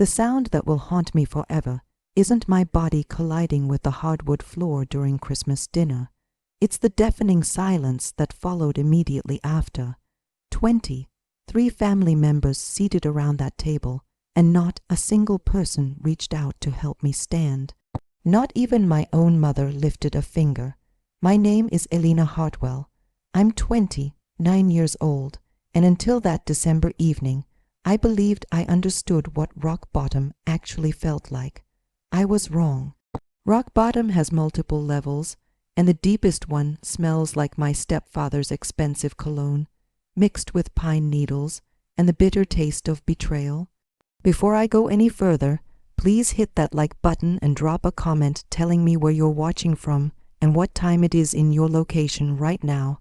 The sound that will haunt me forever isn't my body colliding with the hardwood floor during Christmas dinner. It's the deafening silence that followed immediately after. 23 family members seated around that table, and not a single person reached out to help me stand. Not even my own mother lifted a finger. My name is Elena Hartwell. I'm 29 years old, and until that December evening, I believed I understood what rock bottom actually felt like. I was wrong. Rock bottom has multiple levels, and the deepest one smells like my stepfather's expensive cologne, mixed with pine needles and the bitter taste of betrayal. Before I go any further, please hit that like button and drop a comment telling me where you're watching from and what time it is in your location right now.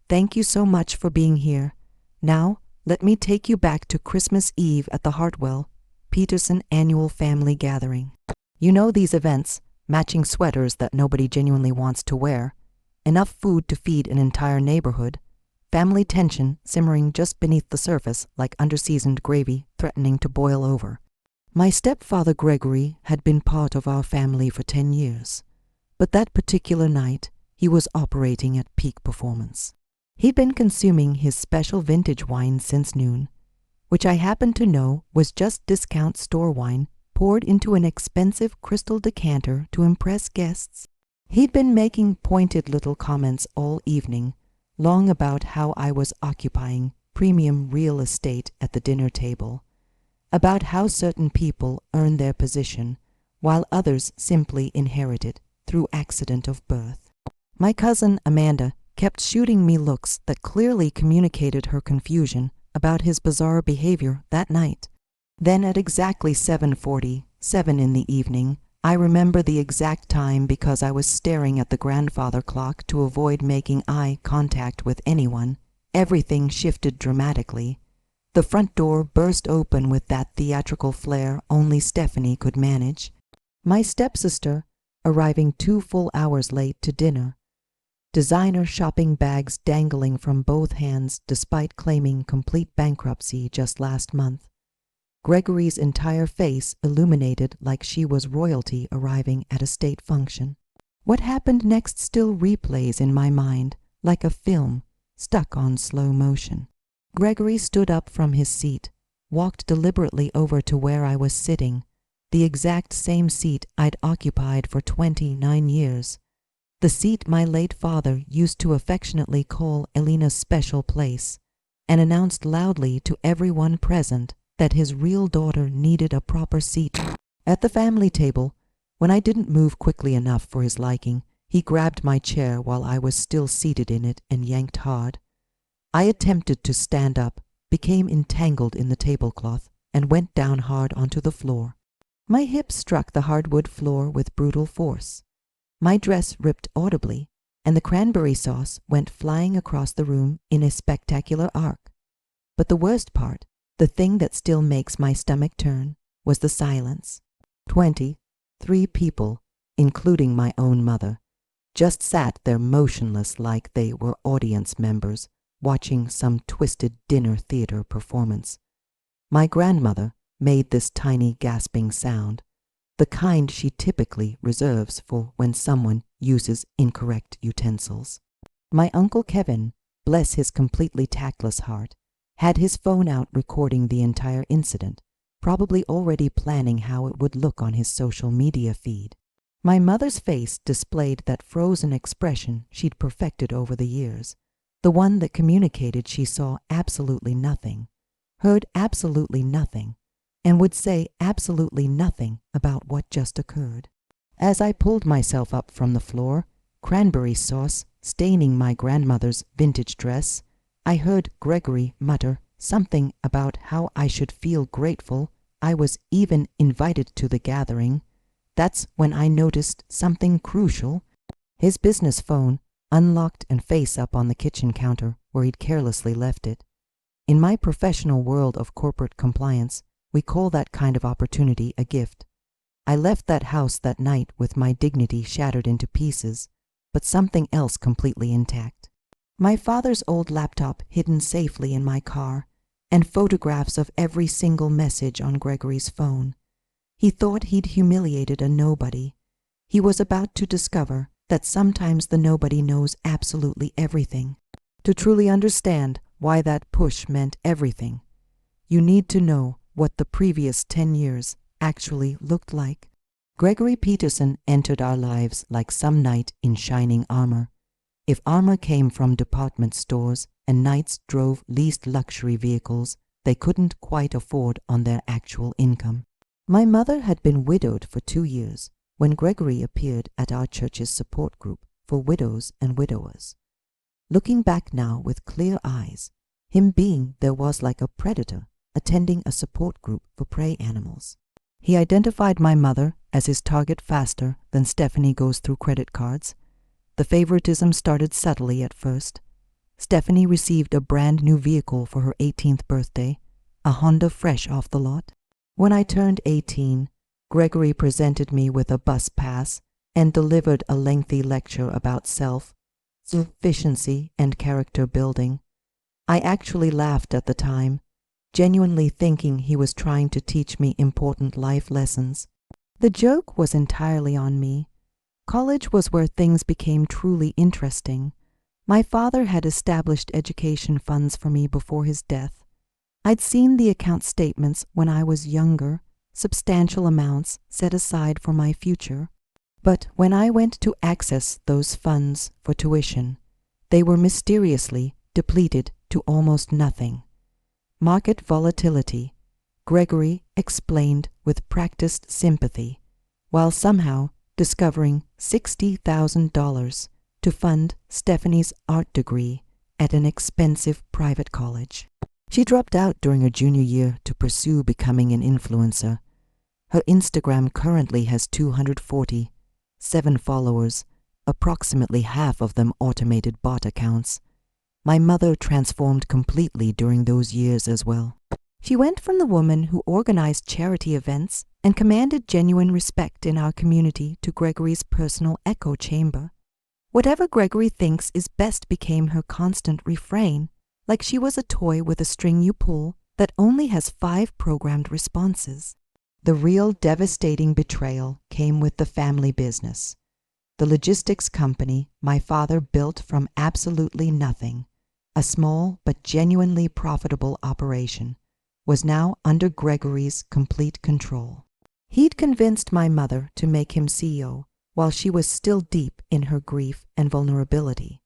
Thank you so much for being here. Now, let me take you back to Christmas Eve at the Hartwell Peterson annual family gathering. You know these events, matching sweaters that nobody genuinely wants to wear, enough food to feed an entire neighborhood, family tension simmering just beneath the surface like underseasoned gravy threatening to boil over. My stepfather Gregory had been part of our family for 10 years, but that particular night he was operating at peak performance. He'd been consuming his special vintage wine since noon, which I happened to know was just discount store wine poured into an expensive crystal decanter to impress guests. He'd been making pointed little comments all evening, long about how I was occupying premium real estate at the dinner table, about how certain people earn their position, while others simply inherit it through accident of birth. My cousin Amanda kept shooting me looks that clearly communicated her confusion about his bizarre behavior that night. Then at exactly 7:47 in the evening, I remember the exact time because I was staring at the grandfather clock to avoid making eye contact with anyone. Everything shifted dramatically. The front door burst open with that theatrical flair only Stephanie could manage. My stepsister, arriving 2 full hours late to dinner, designer shopping bags dangling from both hands despite claiming complete bankruptcy just last month. Gregory's entire face illuminated like she was royalty arriving at a state function. What happened next still replays in my mind like a film stuck on slow motion. Gregory stood up from his seat, walked deliberately over to where I was sitting, the exact same seat I'd occupied for 29 years. The seat my late father used to affectionately call Elena's special place, and announced loudly to everyone present that his real daughter needed a proper seat. At the family table, when I didn't move quickly enough for his liking, he grabbed my chair while I was still seated in it and yanked hard. I attempted to stand up, became entangled in the tablecloth, and went down hard onto the floor. My hips struck the hardwood floor with brutal force. My dress ripped audibly, and the cranberry sauce went flying across the room in a spectacular arc. But the worst part, the thing that still makes my stomach turn, was the silence. 23 people, including my own mother, just sat there motionless like they were audience members watching some twisted dinner theater performance. My grandmother made this tiny gasping sound, the kind she typically reserves for when someone uses incorrect utensils. My Uncle Kevin, bless his completely tactless heart, had his phone out recording the entire incident, probably already planning how it would look on his social media feed. My mother's face displayed that frozen expression she'd perfected over the years, the one that communicated she saw absolutely nothing, heard absolutely nothing, and would say absolutely nothing about what just occurred. As I pulled myself up from the floor, cranberry sauce staining my grandmother's vintage dress, I heard Gregory mutter something about how I should feel grateful I was even invited to the gathering. That's when I noticed something crucial. His business phone, unlocked and face up on the kitchen counter where he'd carelessly left it. In my professional world of corporate compliance, we call that kind of opportunity a gift. I left that house that night with my dignity shattered into pieces, but something else completely intact. My father's old laptop hidden safely in my car, and photographs of every single message on Gregory's phone. He thought he'd humiliated a nobody. He was about to discover that sometimes the nobody knows absolutely everything. To truly understand why that push meant everything, you need to know what the previous 10 years actually looked like. Gregory Peterson entered our lives like some knight in shining armor. If armor came from department stores and knights drove leased luxury vehicles they couldn't quite afford on their actual income. My mother had been widowed for 2 years when Gregory appeared at our church's support group for widows and widowers. Looking back now with clear eyes, him being there was like a predator attending a support group for prey animals. He identified my mother as his target faster than Stephanie goes through credit cards. The favoritism started subtly at first. Stephanie received a brand new vehicle for her 18th birthday, a Honda fresh off the lot. When I turned 18, Gregory presented me with a bus pass and delivered a lengthy lecture about self-sufficiency and character building. I actually laughed at the time, genuinely thinking he was trying to teach me important life lessons. The joke was entirely on me. College was where things became truly interesting. My father had established education funds for me before his death. I'd seen the account statements when I was younger, substantial amounts set aside for my future. But when I went to access those funds for tuition, they were mysteriously depleted to almost nothing. Market volatility, Gregory explained with practiced sympathy, while somehow discovering $60,000 to fund Stephanie's art degree at an expensive private college. She dropped out during her junior year to pursue becoming an influencer. Her Instagram currently has 247 followers, approximately half of them automated bot accounts. My mother transformed completely during those years as well. She went from the woman who organized charity events and commanded genuine respect in our community to Gregory's personal echo chamber. Whatever Gregory thinks is best became her constant refrain, like she was a toy with a string you pull that only has 5 programmed responses. The real devastating betrayal came with the family business. The logistics company my father built from absolutely nothing, a small but genuinely profitable operation, was now under Gregory's complete control. He'd convinced my mother to make him CEO while she was still deep in her grief and vulnerability.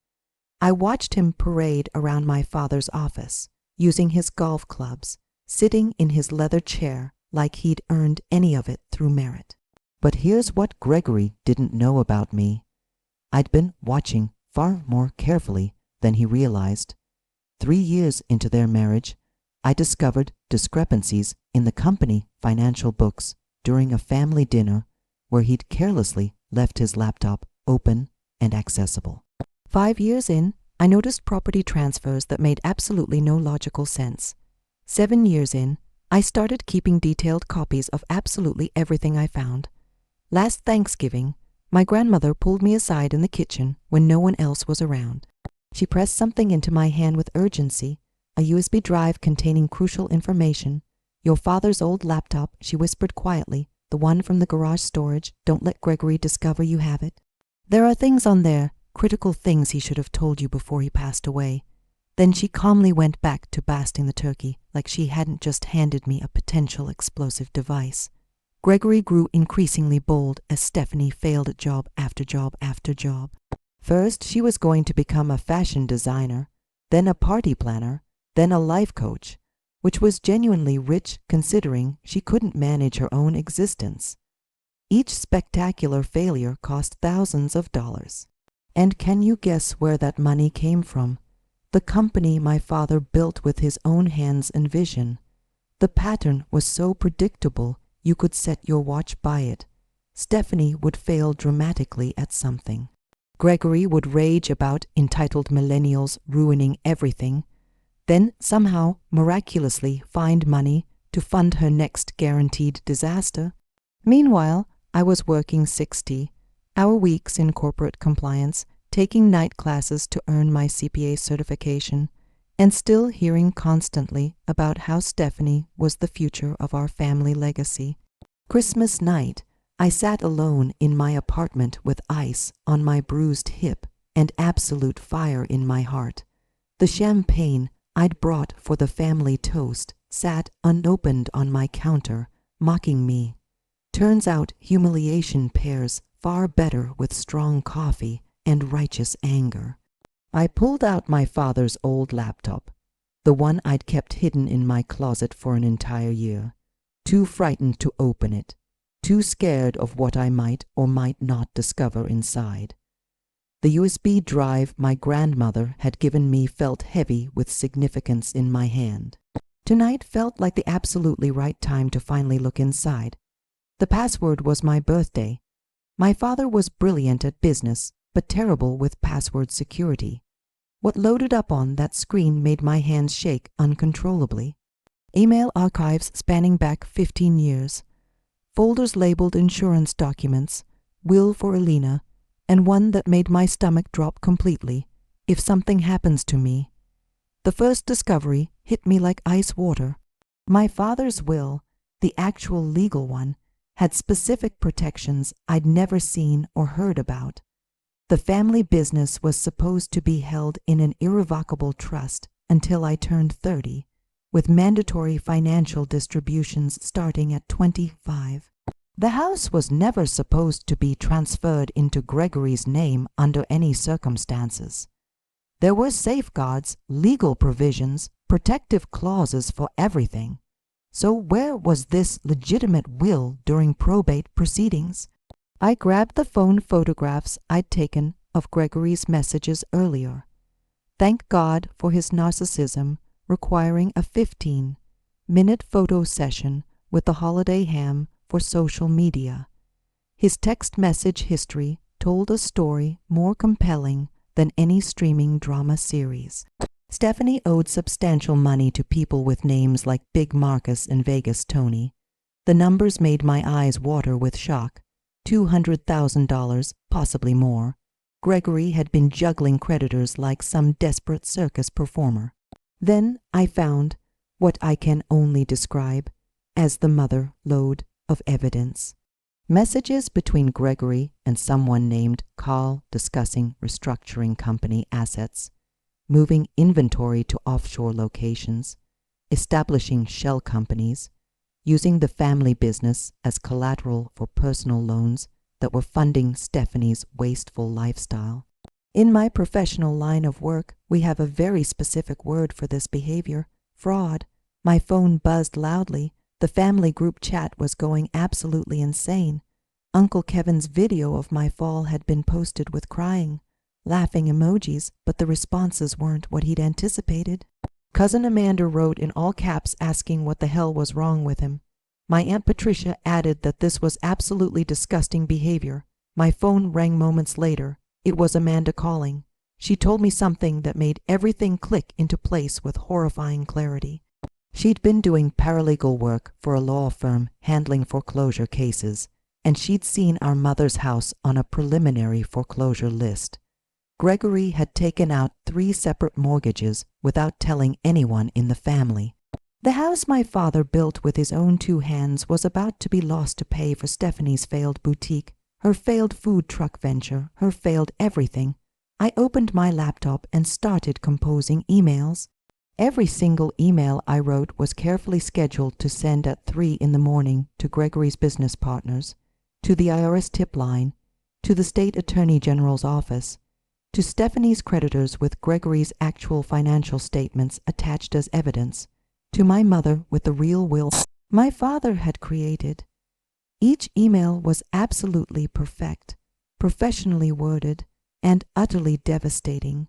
I watched him parade around my father's office, using his golf clubs, sitting in his leather chair like he'd earned any of it through merit. But here's what Gregory didn't know about me. I'd been watching far more carefully than he realized. 3 years into their marriage, I discovered discrepancies in the company financial books during a family dinner where he'd carelessly left his laptop open and accessible. 5 years in, I noticed property transfers that made absolutely no logical sense. 7 years in, I started keeping detailed copies of absolutely everything I found. Last Thanksgiving, my grandmother pulled me aside in the kitchen when no one else was around. She pressed something into my hand with urgency, a USB drive containing crucial information. Your father's old laptop, she whispered quietly, the one from the garage storage. Don't let Gregory discover you have it. There are things on there, critical things he should have told you before he passed away. Then she calmly went back to basting the turkey like she hadn't just handed me a potential explosive device. Gregory grew increasingly bold as Stephanie failed at job after job after job. First, she was going to become a fashion designer, then a party planner, then a life coach, which was genuinely rich considering she couldn't manage her own existence. Each spectacular failure cost thousands of dollars. And can you guess where that money came from? The company my father built with his own hands and vision. The pattern was so predictable you could set your watch by it. Stephanie would fail dramatically at something. Gregory would rage about entitled millennials ruining everything, then somehow miraculously find money to fund her next guaranteed disaster. Meanwhile, I was working 60-hour weeks in corporate compliance, taking night classes to earn my CPA certification, and still hearing constantly about how Stephanie was the future of our family legacy. Christmas night, I sat alone in my apartment with ice on my bruised hip and absolute fire in my heart. The champagne I'd brought for the family toast sat unopened on my counter, mocking me. Turns out humiliation pairs far better with strong coffee and righteous anger. I pulled out my father's old laptop, the one I'd kept hidden in my closet for an entire year, too frightened to open it, too scared of what I might or might not discover inside. The USB drive my grandmother had given me felt heavy with significance in my hand. Tonight felt like the absolutely right time to finally look inside. The password was my birthday. My father was brilliant at business, but terrible with password security. What loaded up on that screen made my hands shake uncontrollably. Email archives spanning back 15 years. Folders labeled insurance documents, will for Alina, and one that made my stomach drop completely. If something happens to me. The first discovery hit me like ice water. My father's will, the actual legal one, had specific protections I'd never seen or heard about. The family business was supposed to be held in an irrevocable trust until I turned 30, with mandatory financial distributions starting at 25. The house was never supposed to be transferred into Gregory's name under any circumstances. There were safeguards, legal provisions, protective clauses for everything. So where was this legitimate will during probate proceedings? I grabbed the phone photographs I'd taken of Gregory's messages earlier. Thank God for his narcissism requiring a 15-minute photo session with the holiday ham for social media. His text message history told a story more compelling than any streaming drama series. Stephanie owed substantial money to people with names like Big Marcus and Vegas Tony. The numbers made my eyes water with shock. $200,000, possibly more. Gregory had been juggling creditors like some desperate circus performer. Then I found what I can only describe as the mother lode of evidence. Messages between Gregory and someone named Carl discussing restructuring company assets, moving inventory to offshore locations, establishing shell companies, using the family business as collateral for personal loans that were funding Stephanie's wasteful lifestyle. In my professional line of work, we have a very specific word for this behavior: fraud. My phone buzzed loudly. The family group chat was going absolutely insane. Uncle Kevin's video of my fall had been posted with crying, laughing emojis, but the responses weren't what he'd anticipated. Cousin Amanda wrote in all caps asking what the hell was wrong with him. My Aunt Patricia added that this was absolutely disgusting behavior. My phone rang moments later. It was Amanda calling. She told me something that made everything click into place with horrifying clarity. She'd been doing paralegal work for a law firm handling foreclosure cases, and she'd seen our mother's house on a preliminary foreclosure list. Gregory had taken out 3 separate mortgages without telling anyone in the family. The house my father built with his own 2 hands was about to be lost to pay for Stephanie's failed boutique, her failed food truck venture, her failed everything. I opened my laptop and started composing emails. Every single email I wrote was carefully scheduled to send at 3 in the morning to Gregory's business partners, to the IRS tip line, to the state attorney general's office, to Stephanie's creditors with Gregory's actual financial statements attached as evidence, to my mother with the real will my father had created. Each email was absolutely perfect, professionally worded, and utterly devastating.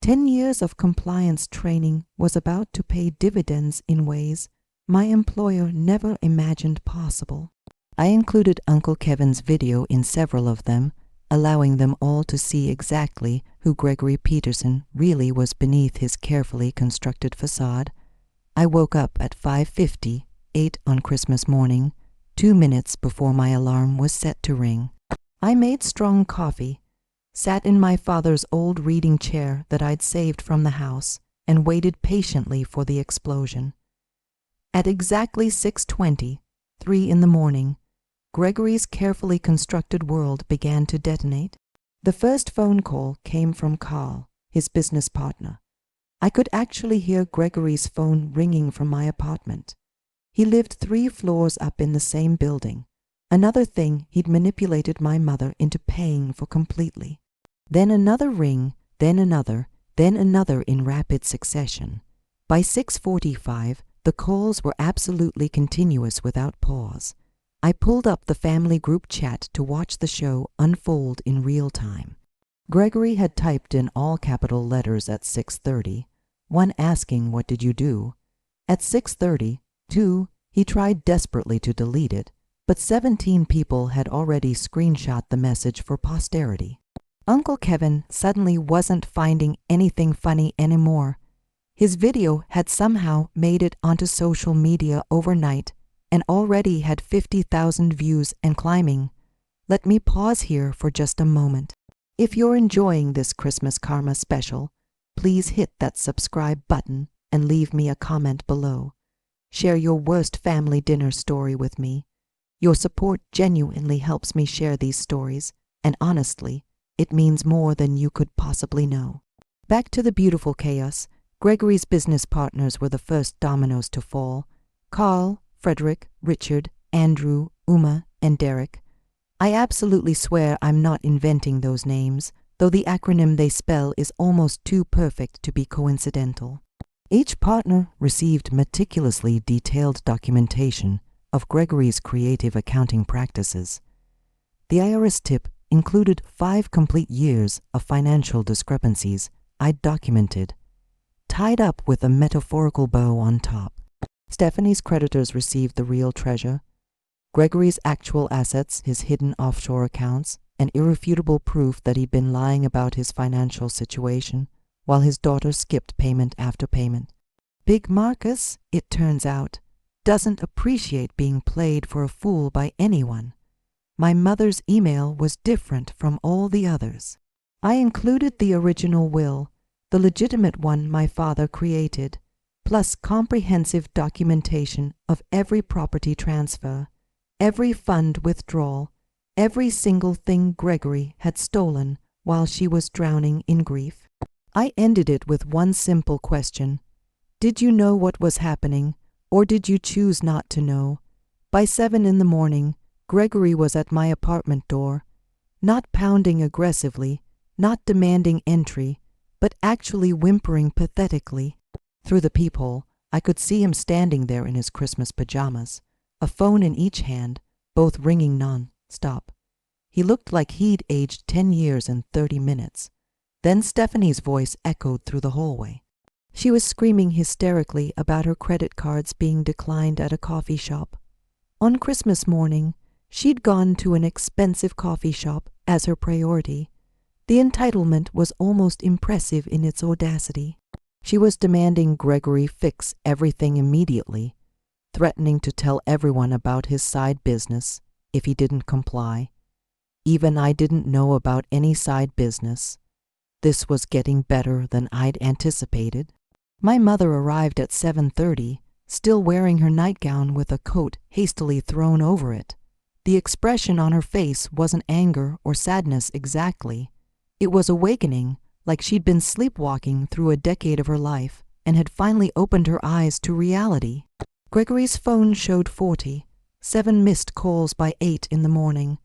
10 years of compliance training was about to pay dividends in ways my employer never imagined possible. I included Uncle Kevin's video in several of them, allowing them all to see exactly who Gregory Peterson really was beneath his carefully constructed facade. I woke up at 5:50, 8 on Christmas morning, 2 minutes before my alarm was set to ring. I made strong coffee, sat in my father's old reading chair that I'd saved from the house, and waited patiently for the explosion. At exactly 6:20, 3 in the morning, Gregory's carefully constructed world began to detonate. The first phone call came from Carl, his business partner. I could actually hear Gregory's phone ringing from my apartment. He lived 3 floors up in the same building. Another thing he'd manipulated my mother into paying for completely. Then another ring, then another in rapid succession. By 6:45, the calls were absolutely continuous without pause. I pulled up the family group chat to watch the show unfold in real time. Gregory had typed in all capital letters at 6:30, one asking, "What did you do?" At 6:32, he tried desperately to delete it, but 17 people had already screenshot the message for posterity. Uncle Kevin suddenly wasn't finding anything funny anymore. His video had somehow made it onto social media overnight and already had 50,000 views and climbing. Let me pause here for just a moment. If you're enjoying this Christmas Karma special, please hit that subscribe button and leave me a comment below. Share your worst family dinner story with me. Your support genuinely helps me share these stories, and honestly, it means more than you could possibly know. Back to the beautiful chaos. Gregory's business partners were the first dominoes to fall. Carl, Frederick, Richard, Andrew, Uma, and Derek. I absolutely swear I'm not inventing those names, though the acronym they spell is almost too perfect to be coincidental. Each partner received meticulously detailed documentation of Gregory's creative accounting practices. The IRS tip included 5 complete years of financial discrepancies I'd documented, tied up with a metaphorical bow on top. Stephanie's creditors received the real treasure, Gregory's actual assets, his hidden offshore accounts, and irrefutable proof that he'd been lying about his financial situation, while his daughter skipped payment after payment. Big Marcus, it turns out, doesn't appreciate being played for a fool by anyone. My mother's email was different from all the others. I included the original will, the legitimate one my father created, plus comprehensive documentation of every property transfer, every fund withdrawal, every single thing Gregory had stolen while she was drowning in grief. I ended it with one simple question. Did you know what was happening, or did you choose not to know? By 7 in the morning, Gregory was at my apartment door, not pounding aggressively, not demanding entry, but actually whimpering pathetically. Through the peephole, I could see him standing there in his Christmas pajamas, a phone in each hand, both ringing non-stop. He looked like he'd aged 10 years in 30 minutes. Then Stephanie's voice echoed through the hallway. She was screaming hysterically about her credit cards being declined at a coffee shop. On Christmas morning, she'd gone to an expensive coffee shop as her priority. The entitlement was almost impressive in its audacity. She was demanding Gregory fix everything immediately, threatening to tell everyone about his side business if he didn't comply. Even I didn't know about any side business. This was getting better than I'd anticipated. My mother arrived at 7:30, still wearing her nightgown with a coat hastily thrown over it. The expression on her face wasn't anger or sadness exactly. It was awakening, like she'd been sleepwalking through a decade of her life and had finally opened her eyes to reality. Gregory's phone showed 47 missed calls by 8 in the morning.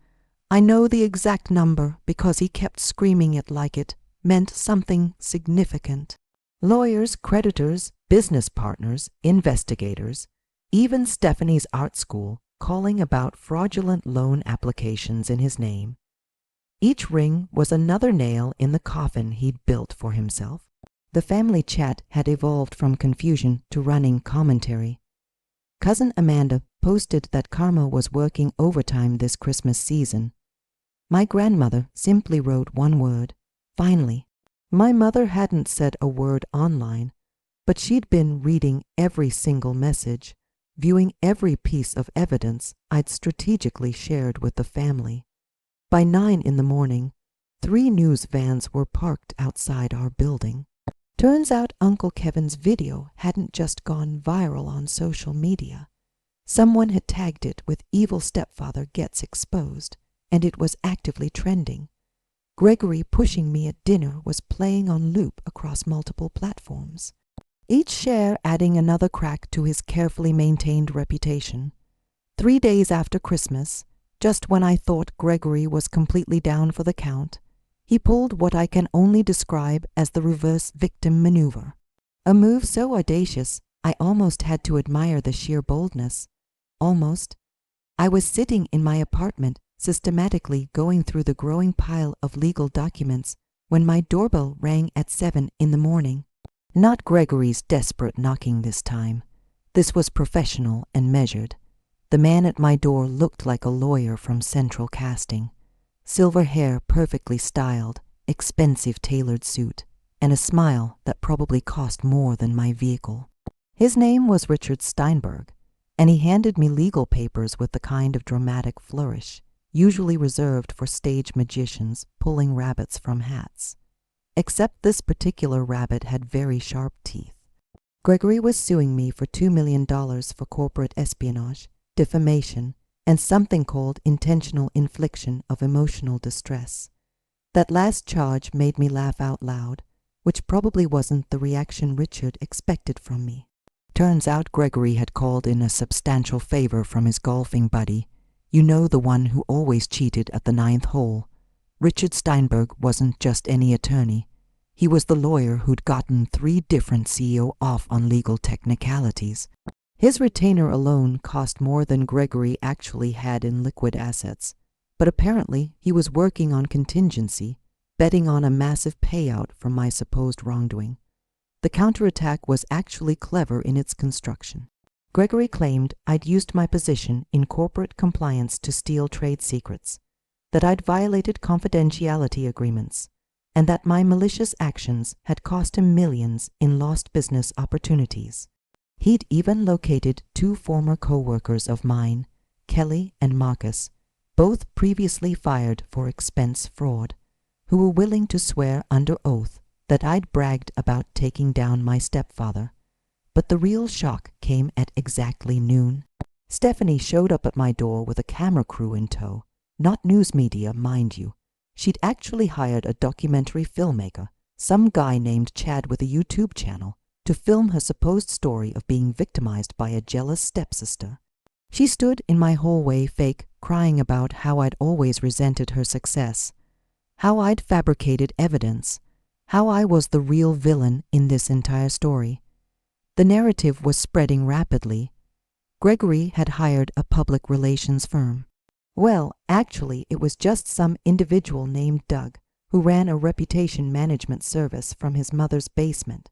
I know the exact number because he kept screaming it like it meant something significant. Lawyers, creditors, business partners, investigators, even Stephanie's art school calling about fraudulent loan applications in his name. Each ring was another nail in the coffin he'd built for himself. The family chat had evolved from confusion to running commentary. Cousin Amanda posted that Karma was working overtime this Christmas season. My grandmother simply wrote one word, "Finally." My mother hadn't said a word online, but she'd been reading every single message, viewing every piece of evidence I'd strategically shared with the family. By 9 in the morning, 3 news vans were parked outside our building. Turns out Uncle Kevin's video hadn't just gone viral on social media. Someone had tagged it with "Evil Stepfather Gets Exposed," and it was actively trending. Gregory pushing me at dinner was playing on loop across multiple platforms, each share adding another crack to his carefully maintained reputation. 3 days after Christmas, just when I thought Gregory was completely down for the count, he pulled what I can only describe as the reverse victim maneuver. A move so audacious, I almost had to admire the sheer boldness. Almost. I was sitting in my apartment, systematically going through the growing pile of legal documents, when my doorbell rang at 7 in the morning. Not Gregory's desperate knocking this time. This was professional and measured. The man at my door looked like a lawyer from Central Casting. Silver hair perfectly styled, expensive tailored suit, and a smile that probably cost more than my vehicle. His name was Richard Steinberg, and he handed me legal papers with the kind of dramatic flourish usually reserved for stage magicians pulling rabbits from hats. Except this particular rabbit had very sharp teeth. Gregory was suing me for $2 million for corporate espionage, defamation, and something called intentional infliction of emotional distress. That last charge made me laugh out loud, which probably wasn't the reaction Richard expected from me. Turns out Gregory had called in a substantial favor from his golfing buddy. You know, the one who always cheated at the 9th hole. Richard Steinberg wasn't just any attorney. He was the lawyer who'd gotten 3 different CEO off on legal technicalities. His retainer alone cost more than Gregory actually had in liquid assets, but apparently he was working on contingency, betting on a massive payout from my supposed wrongdoing. The counterattack was actually clever in its construction. Gregory claimed I'd used my position in corporate compliance to steal trade secrets, that I'd violated confidentiality agreements, and that my malicious actions had cost him millions in lost business opportunities. He'd even located 2 former co-workers of mine, Kelly and Marcus, both previously fired for expense fraud, who were willing to swear under oath that I'd bragged about taking down my stepfather. But the real shock came at exactly noon. Stephanie showed up at my door with a camera crew in tow. Not news media, mind you. She'd actually hired a documentary filmmaker, some guy named Chad with a YouTube channel, to film her supposed story of being victimized by a jealous stepsister. She stood in my hallway fake, crying about how I'd always resented her success, how I'd fabricated evidence, how I was the real villain in this entire story. The narrative was spreading rapidly. Gregory had hired a public relations firm. Well, actually, it was just some individual named Doug, who ran a reputation management service from his mother's basement,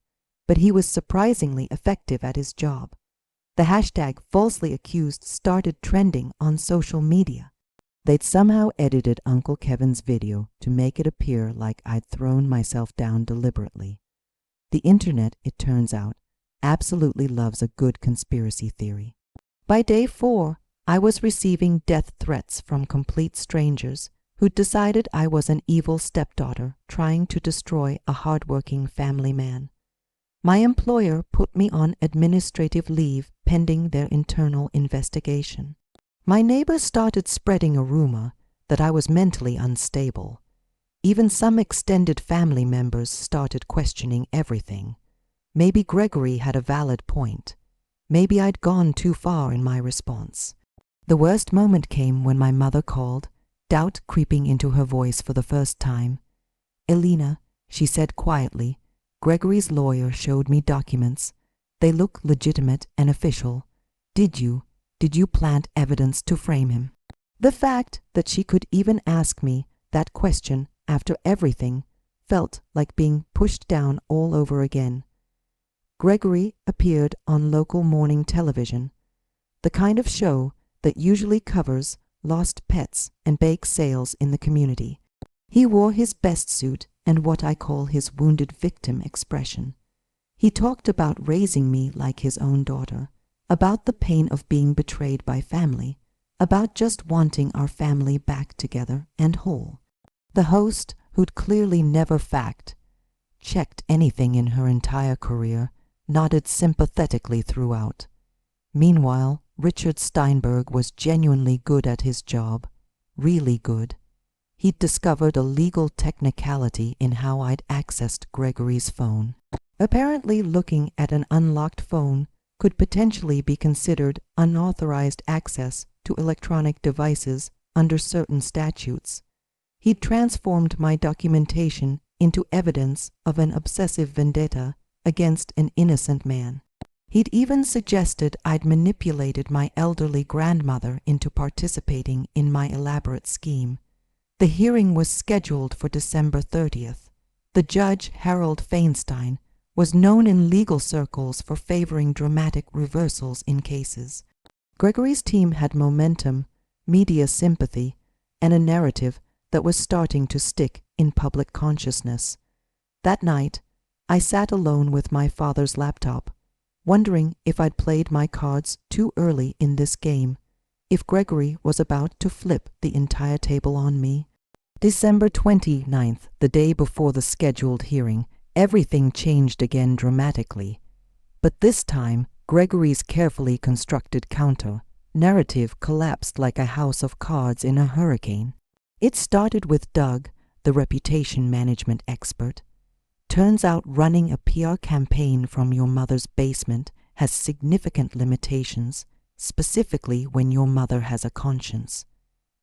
but he was surprisingly effective at his job. The hashtag falsely accused started trending on social media. They'd somehow edited Uncle Kevin's video to make it appear like I'd thrown myself down deliberately. The internet, it turns out, absolutely loves a good conspiracy theory. By day 4, I was receiving death threats from complete strangers who'd decided I was an evil stepdaughter trying to destroy a hardworking family man. My employer put me on administrative leave pending their internal investigation. My neighbors started spreading a rumor that I was mentally unstable. Even some extended family members started questioning everything. Maybe Gregory had a valid point. Maybe I'd gone too far in my response. The worst moment came when my mother called, doubt creeping into her voice for the first time. "Elena," she said quietly, "Gregory's lawyer showed me documents. They look legitimate and official. Did you plant evidence to frame him?" The fact that she could even ask me that question after everything felt like being pushed down all over again. Gregory appeared on local morning television, the kind of show that usually covers lost pets and bake sales in the community. He wore his best suit and what I call his wounded victim expression. He talked about raising me like his own daughter, about the pain of being betrayed by family, about just wanting our family back together and whole. The host, who'd clearly never fact checked anything in her entire career, nodded sympathetically throughout. Meanwhile, Richard Steinberg was genuinely good at his job, really good. He'd discovered a legal technicality in how I'd accessed Gregory's phone. Apparently, looking at an unlocked phone could potentially be considered unauthorized access to electronic devices under certain statutes. He'd transformed my documentation into evidence of an obsessive vendetta against an innocent man. He'd even suggested I'd manipulated my elderly grandmother into participating in my elaborate scheme. The hearing was scheduled for December 30th. The judge, Harold Feinstein, was known in legal circles for favoring dramatic reversals in cases. Gregory's team had momentum, media sympathy, and a narrative that was starting to stick in public consciousness. That night, I sat alone with my father's laptop, wondering if I'd played my cards too early in this game, if Gregory was about to flip the entire table on me. December 29th, the day before the scheduled hearing, everything changed again dramatically. But this time, Gregory's carefully constructed counter-narrative collapsed like a house of cards in a hurricane. It started with Doug, the reputation management expert. Turns out running a PR campaign from your mother's basement has significant limitations, specifically when your mother has a conscience.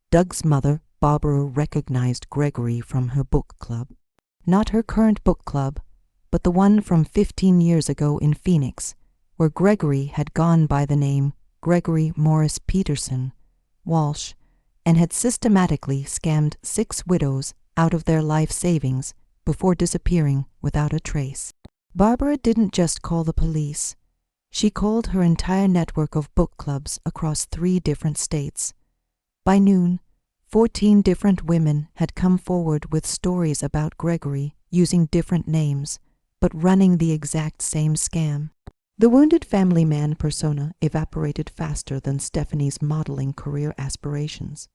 Doug's mother, Barbara, recognized Gregory from her book club. Not her current book club, but the one from 15 years ago in Phoenix, where Gregory had gone by the name Gregory Morris Peterson, Walsh, and had systematically scammed 6 widows out of their life savings before disappearing without a trace. Barbara didn't just call the police. She called her entire network of book clubs across 3 different states. By noon, 14 different women had come forward with stories about Gregory using different names, but running the exact same scam. The wounded family man persona evaporated faster than Stephanie's modeling career aspirations.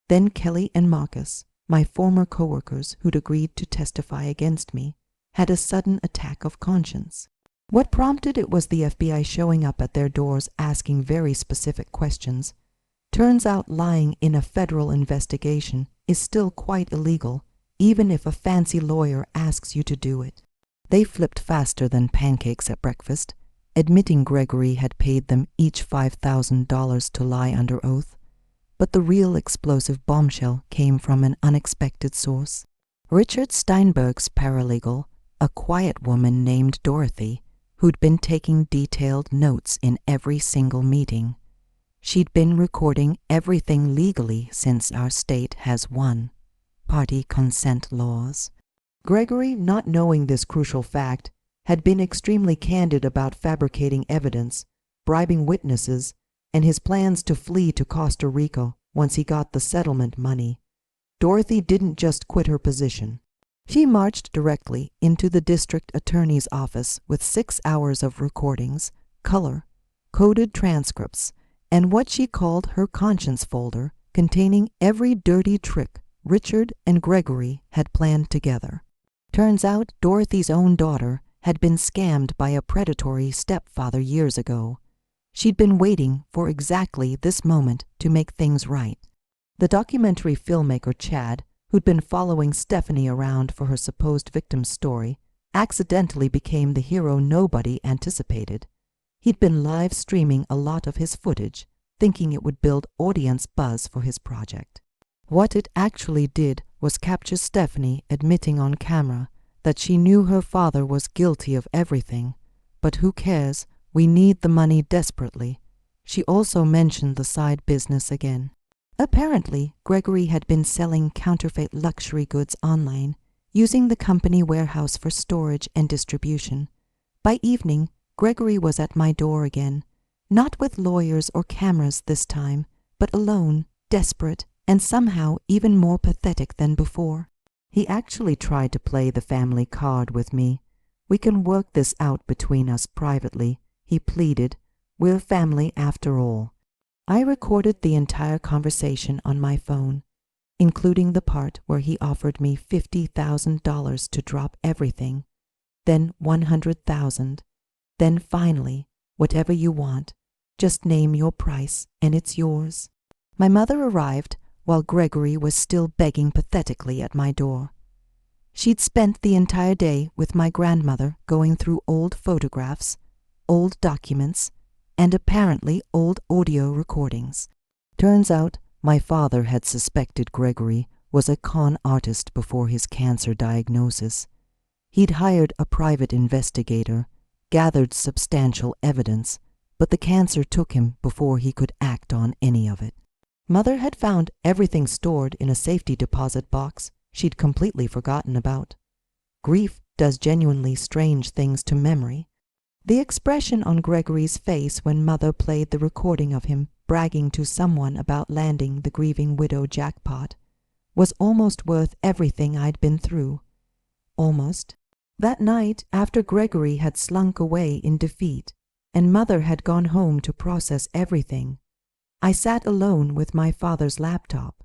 Then Kelly and Marcus, my former coworkers who'd agreed to testify against me, had a sudden attack of conscience. What prompted it was the FBI showing up at their doors asking very specific questions. Turns out lying in a federal investigation is still quite illegal, even if a fancy lawyer asks you to do it. They flipped faster than pancakes at breakfast, admitting Gregory had paid them each $5,000 to lie under oath. But the real explosive bombshell came from an unexpected source. Richard Steinberg's paralegal, a quiet woman named Dorothy, who'd been taking detailed notes in every single meeting. She'd been recording everything legally since our state has one-party consent laws. Gregory, not knowing this crucial fact, had been extremely candid about fabricating evidence, bribing witnesses, and his plans to flee to Costa Rica once he got the settlement money. Dorothy didn't just quit her position. She marched directly into the district attorney's office with 6 hours of recordings, color, coded transcripts, and what she called her conscience folder containing every dirty trick Richard and Gregory had planned together. Turns out Dorothy's own daughter had been scammed by a predatory stepfather years ago. She'd been waiting for exactly this moment to make things right. The documentary filmmaker Chad, who'd been following Stephanie around for her supposed victim's story, accidentally became the hero nobody anticipated. He'd been live streaming a lot of his footage, thinking it would build audience buzz for his project. What it actually did was capture Stephanie admitting on camera that she knew her father was guilty of everything, but who cares? We need the money desperately. She also mentioned the side business again. Apparently, Gregory had been selling counterfeit luxury goods online, using the company warehouse for storage and distribution. By evening, Gregory was at my door again, not with lawyers or cameras this time, but alone, desperate, and somehow even more pathetic than before. He actually tried to play the family card with me. We can work this out between us privately, he pleaded. We're family after all. I recorded the entire conversation on my phone, including the part where he offered me $50,000 to drop everything then 100,000, then finally, whatever you want. Just name your price and it's yours. My mother arrived while Gregory was still begging pathetically at my door. She'd spent the entire day with my grandmother going through old photographs, old documents, and apparently old audio recordings. Turns out my father had suspected Gregory was a con artist before his cancer diagnosis. He'd hired a private investigator, gathered substantial evidence, but the cancer took him before he could act on any of it. Mother had found everything stored in a safety deposit box she'd completely forgotten about. Grief does genuinely strange things to memory. The expression on Gregory's face when Mother played the recording of him bragging to someone about landing the grieving widow jackpot was almost worth everything I'd been through. Almost. That night, after Gregory had slunk away in defeat and Mother had gone home to process everything, I sat alone with my father's laptop.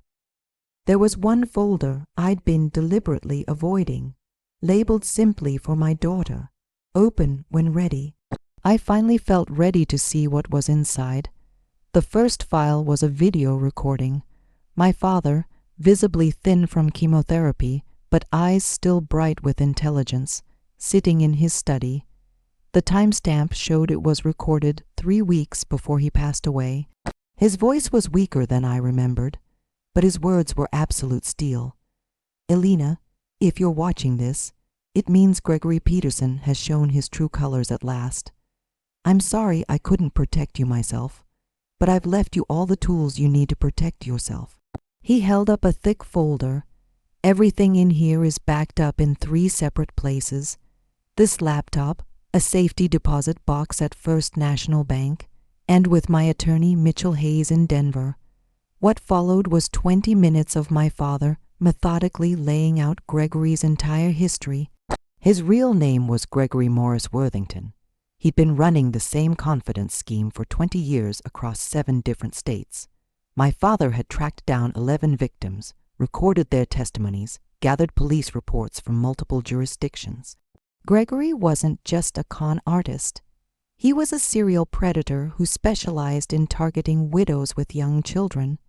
There was one folder I'd been deliberately avoiding, labeled simply for my daughter, open when ready. I finally felt ready to see what was inside. The first file was a video recording. My father, visibly thin from chemotherapy, but eyes still bright with intelligence, sitting in his study. The timestamp showed it was recorded 3 weeks before he passed away. His voice was weaker than I remembered, but his words were absolute steel. Elena, if you're watching this, it means Gregory Peterson has shown his true colors at last. I'm sorry I couldn't protect you myself, but I've left you all the tools you need to protect yourself. He held up a thick folder. Everything in here is backed up in 3 separate places. This laptop, a safety deposit box at First National Bank, and with my attorney Mitchell Hayes in Denver. What followed was 20 minutes of my father methodically laying out Gregory's entire history. His real name was Gregory Morris Worthington. He'd been running the same confidence scheme for 20 years across 7 different states. My father had tracked down 11 victims, recorded their testimonies, gathered police reports from multiple jurisdictions. Gregory wasn't just a con artist. He was a serial predator who specialized in targeting widows with young children.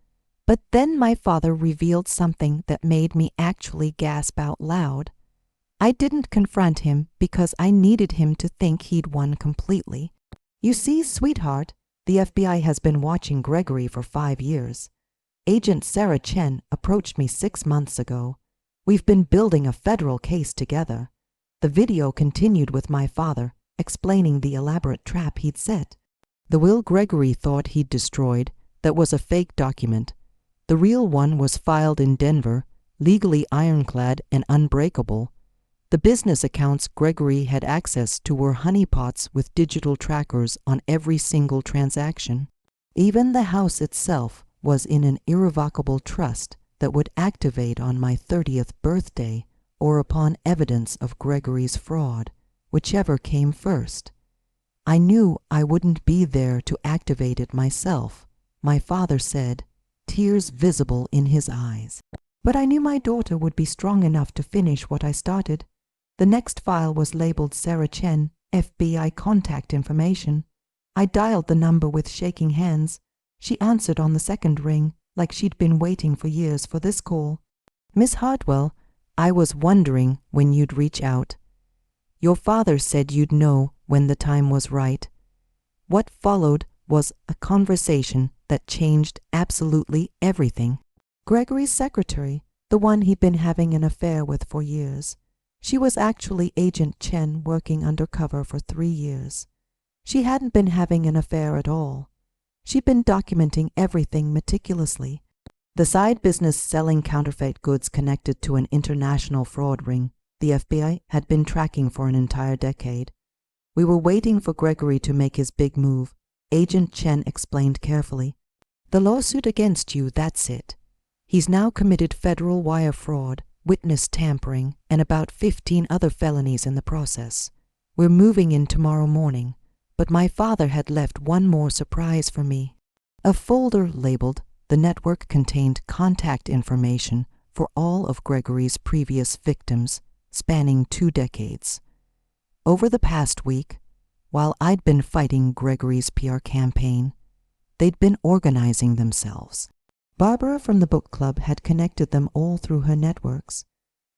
But then my father revealed something that made me actually gasp out loud. I didn't confront him because I needed him to think he'd won completely. You see, sweetheart, the FBI has been watching Gregory for 5 years. Agent Sarah Chen approached me 6 months ago. We've been building a federal case together. The video continued with my father, explaining the elaborate trap he'd set. The will Gregory thought he'd destroyed, that was a fake document. The real one was filed in Denver, legally ironclad and unbreakable. The business accounts Gregory had access to were honeypots with digital trackers on every single transaction. Even the house itself was in an irrevocable trust that would activate on my 30th birthday or upon evidence of Gregory's fraud, whichever came first. I knew I wouldn't be there to activate it myself, my father said, tears visible in his eyes. But I knew my daughter would be strong enough to finish what I started. The next file was labeled Sarah Chen, FBI contact information. I dialed the number with shaking hands. She answered on the second ring, like she'd been waiting for years for this call. Miss Hartwell, I was wondering when you'd reach out. Your father said you'd know when the time was right. What followed was a conversation that changed absolutely everything. Gregory's secretary, the one he'd been having an affair with for years. She was actually Agent Chen working undercover for 3 years. She hadn't been having an affair at all. She'd been documenting everything meticulously. The side business selling counterfeit goods connected to an international fraud ring the FBI had been tracking for an entire decade. We were waiting for Gregory to make his big move. Agent Chen explained carefully. The lawsuit against you, that's it. He's now committed federal wire fraud, witness tampering, and about 15 other felonies in the process. We're moving in tomorrow morning, but my father had left one more surprise for me. A folder labeled "The network contained contact information for all of Gregory's previous victims, spanning 2 decades. Over the past week, while I'd been fighting Gregory's PR campaign, they'd been organizing themselves. Barbara from the book club had connected them all through her networks.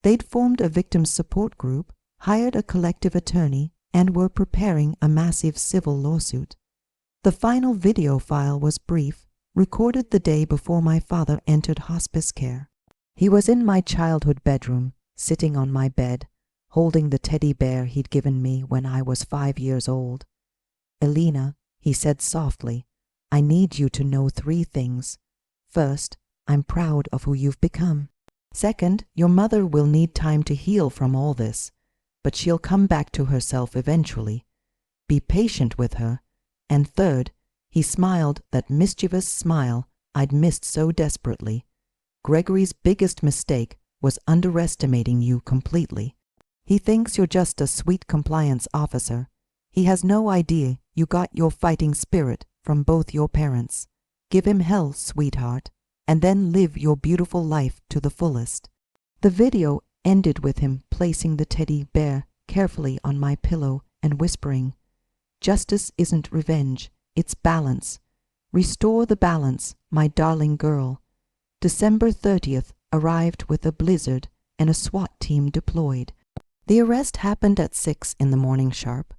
They'd formed a victims support group, hired a collective attorney, and were preparing a massive civil lawsuit. The final video file was brief, recorded the day before my father entered hospice care. He was in my childhood bedroom, sitting on my bed, holding the teddy bear he'd given me when I was 5 years old. "Elena," he said softly, "I need you to know 3 things. First, I'm proud of who you've become. Second, your mother will need time to heal from all this, but she'll come back to herself eventually. Be patient with her. And third," he smiled that mischievous smile I'd missed so desperately, "Gregory's biggest mistake was underestimating you completely. He thinks you're just a sweet compliance officer. He has no idea you got your fighting spirit from both your parents. Give him hell, sweetheart, and then live your beautiful life to the fullest." The video ended with him placing the teddy bear carefully on my pillow and whispering, "Justice isn't revenge, it's balance. Restore the balance, my darling girl." December 30th arrived with a blizzard and a SWAT team deployed. The arrest happened at 6 in the morning sharp.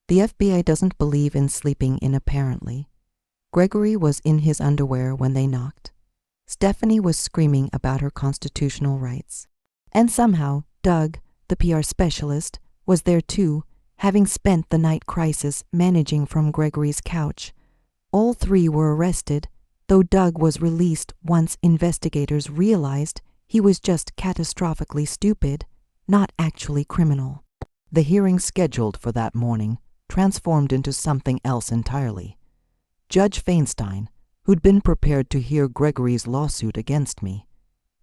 The FBI doesn't believe in sleeping in apparently. Gregory was in his underwear when they knocked. Stephanie was screaming about her constitutional rights. And somehow Doug, the PR specialist, was there too, having spent the night crisis managing from Gregory's couch. All 3 were arrested, though Doug was released once investigators realized he was just catastrophically stupid, not actually criminal. The hearing scheduled for that morning transformed into something else entirely. Judge Feinstein, who'd been prepared to hear Gregory's lawsuit against me,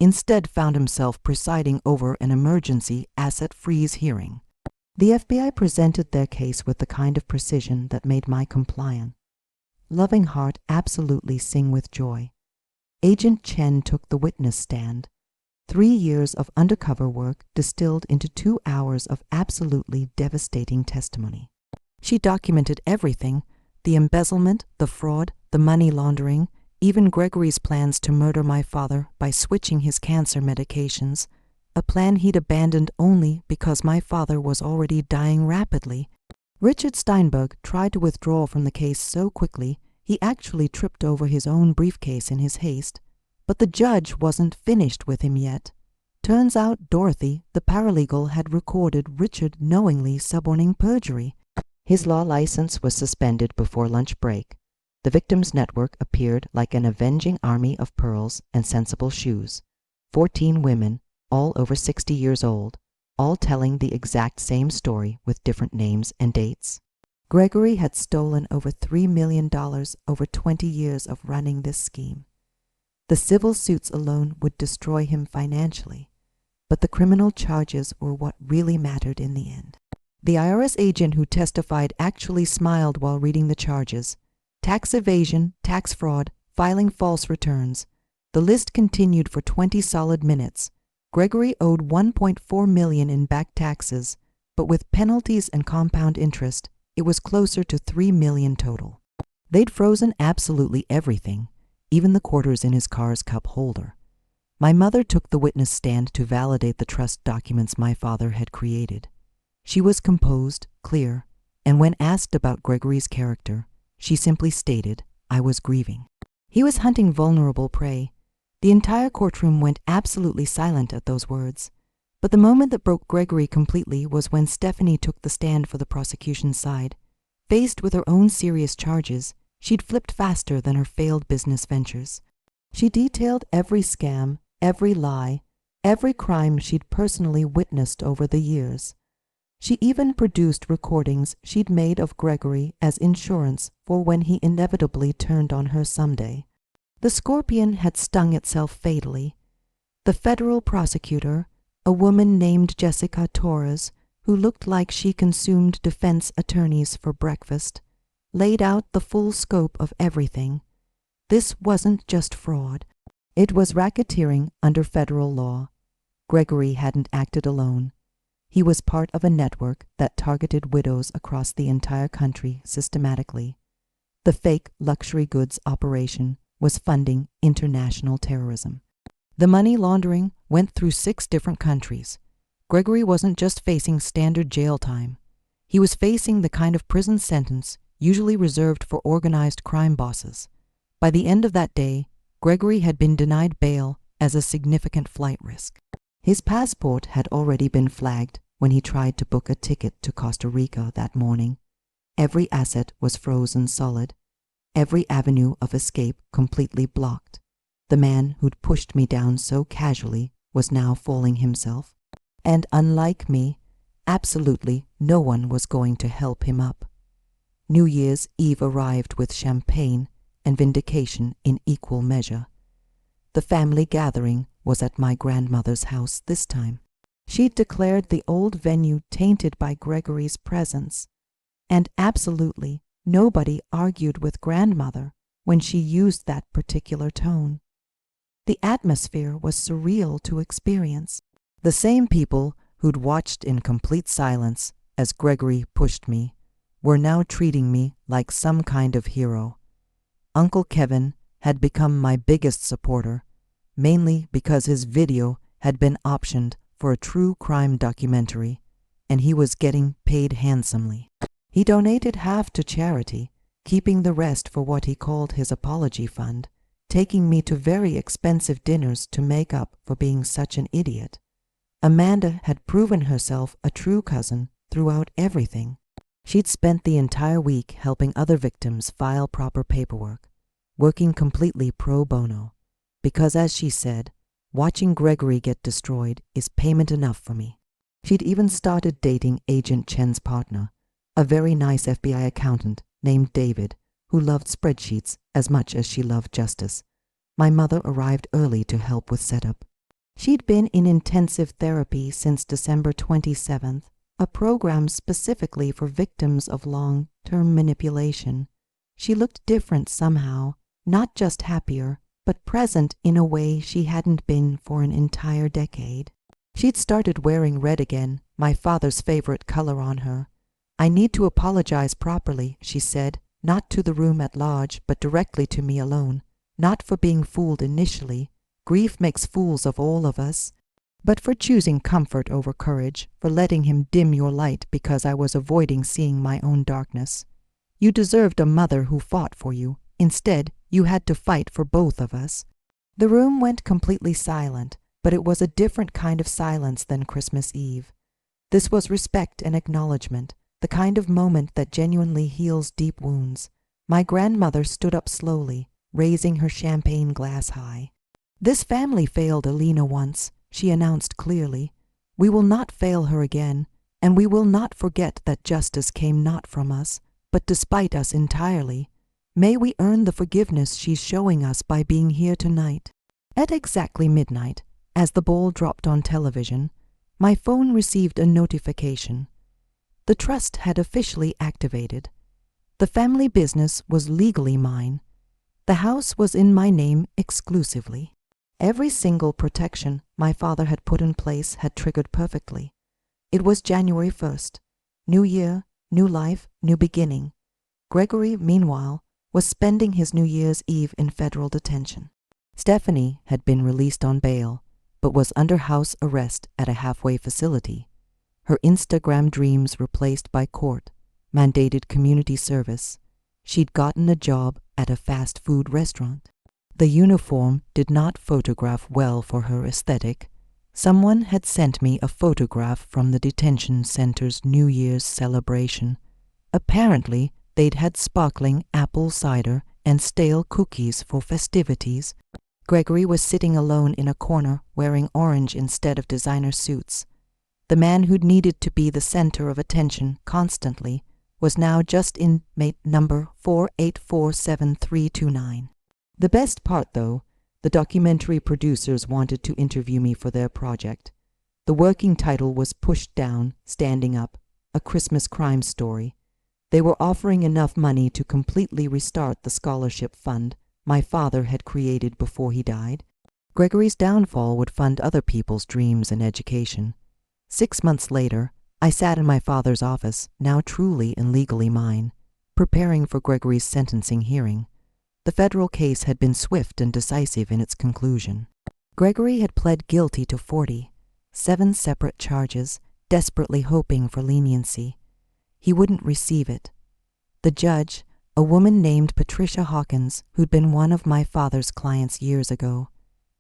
instead found himself presiding over an emergency asset freeze hearing. The FBI presented their case with the kind of precision that made my compliant, loving heart absolutely sing with joy. Agent Chen took the witness stand. 3 years of undercover work distilled into 2 hours of absolutely devastating testimony. She documented everything: the embezzlement, the fraud, the money laundering, even Gregory's plans to murder my father by switching his cancer medications, a plan he'd abandoned only because my father was already dying rapidly. Richard Steinberg tried to withdraw from the case so quickly he actually tripped over his own briefcase in his haste. But the judge wasn't finished with him yet. Turns out Dorothy, the paralegal, had recorded Richard knowingly suborning perjury. His law license was suspended before lunch break. The victims' network appeared like an avenging army of pearls and sensible shoes. 14 women, all over 60 years old, all telling the exact same story with different names and dates. Gregory had stolen over $3 million over 20 years of running this scheme. The civil suits alone would destroy him financially, but the criminal charges were what really mattered in the end. The IRS agent who testified actually smiled while reading the charges: tax evasion, tax fraud, filing false returns. The list continued for 20 solid minutes. Gregory owed $1.4 million in back taxes, but with penalties and compound interest, it was closer to $3 million total. They'd frozen absolutely everything, even the quarters in his car's cup holder. My mother took the witness stand to validate the trust documents my father had created. She was composed, clear, and when asked about Gregory's character, she simply stated, "I was grieving." He was hunting vulnerable prey. The entire courtroom went absolutely silent at those words. But the moment that broke Gregory completely was when Stephanie took the stand for the prosecution's side. Faced with her own serious charges, she'd flipped faster than her failed business ventures. She detailed every scam, every lie, every crime she'd personally witnessed over the years. She even produced recordings she'd made of Gregory as insurance for when he inevitably turned on her someday. The scorpion had stung itself fatally. The federal prosecutor, a woman named Jessica Torres, who looked like she consumed defense attorneys for breakfast, laid out the full scope of everything. This wasn't just fraud. It was racketeering under federal law. Gregory hadn't acted alone. He was part of a network that targeted widows across the entire country systematically. The fake luxury goods operation was funding international terrorism. The money laundering went through 6 different countries. Gregory wasn't just facing standard jail time. He was facing the kind of prison sentence usually reserved for organized crime bosses. By the end of that day, Gregory had been denied bail as a significant flight risk. His passport had already been flagged when he tried to book a ticket to Costa Rica that morning. Every asset was frozen solid. Every avenue of escape completely blocked. The man who'd pushed me down so casually was now falling himself. And unlike me, absolutely no one was going to help him up. New Year's Eve arrived with champagne and vindication in equal measure. The family gathering was at my grandmother's house this time. She'd declared the old venue tainted by Gregory's presence, and absolutely nobody argued with grandmother when she used that particular tone. The atmosphere was surreal to experience. The same people who'd watched in complete silence as Gregory pushed me were now treating me like some kind of hero. Uncle Kevin had become my biggest supporter, mainly because his video had been optioned for a true crime documentary, and he was getting paid handsomely. He donated half to charity, keeping the rest for what he called his apology fund, taking me to very expensive dinners to make up for being such an idiot. Amanda had proven herself a true cousin throughout everything. She'd spent the entire week helping other victims file proper paperwork, working completely pro bono, because, as she said, watching Gregory get destroyed is payment enough for me. She'd even started dating Agent Chen's partner, a very nice FBI accountant named David, who loved spreadsheets as much as she loved justice. My mother arrived early to help with setup. She'd been in intensive therapy since December 27th, a program specifically for victims of long-term manipulation. She looked different somehow, not just happier, but present in a way she hadn't been for an entire decade. She'd started wearing red again, my father's favorite color, on her. "I need to apologize properly," she said, not to the room at large, but directly to me alone. "Not for being fooled initially. Grief makes fools of all of us. But for choosing comfort over courage, for letting him dim your light because I was avoiding seeing my own darkness. You deserved a mother who fought for you. Instead, you had to fight for both of us." The room went completely silent, but it was a different kind of silence than Christmas Eve. This was respect and acknowledgement, the kind of moment that genuinely heals deep wounds. My grandmother stood up slowly, raising her champagne glass high. "This family failed Alina once," she announced clearly. "We will not fail her again, and we will not forget that justice came not from us, but despite us entirely. May we earn the forgiveness she's showing us by being here tonight." At exactly midnight, as the ball dropped on television, my phone received a notification. The trust had officially activated. The family business was legally mine. The house was in my name exclusively. Every single protection my father had put in place had triggered perfectly. It was January 1st. New year, new life, new beginning. Gregory, meanwhile, was spending his New Year's Eve in federal detention. Stephanie had been released on bail, but was under house arrest at a halfway facility. Her Instagram dreams replaced by court, mandated community service. She'd gotten a job at a fast food restaurant. The uniform did not photograph well for her aesthetic. Someone had sent me a photograph from the detention center's New Year's celebration. Apparently, they'd had sparkling apple cider and stale cookies for festivities. Gregory was sitting alone in a corner wearing orange instead of designer suits. The man who'd needed to be the center of attention constantly was now just inmate number 4847329. The best part, though, the documentary producers wanted to interview me for their project. The working title was Pushed Down, Standing Up, A Christmas Crime Story. They were offering enough money to completely restart the scholarship fund my father had created before he died. Gregory's downfall would fund other people's dreams and education. 6 months later, I sat in my father's office, now truly and legally mine, preparing for Gregory's sentencing hearing. The federal case had been swift and decisive in its conclusion. Gregory had pled guilty to 7 separate charges, desperately hoping for leniency. He wouldn't receive it. The judge, a woman named Patricia Hawkins, who'd been one of my father's clients years ago,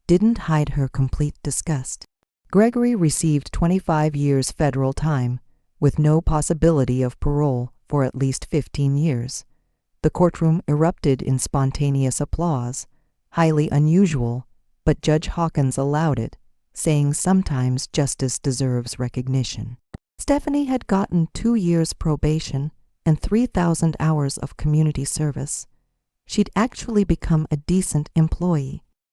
didn't hide her complete disgust. Gregory received 25 years federal time, with no possibility of parole for at least 15 years. The courtroom erupted in spontaneous applause, highly unusual, but Judge Hawkins allowed it, saying sometimes justice deserves recognition. Stephanie had gotten 2 years probation and 3,000 hours of community service. She'd actually become a decent employee,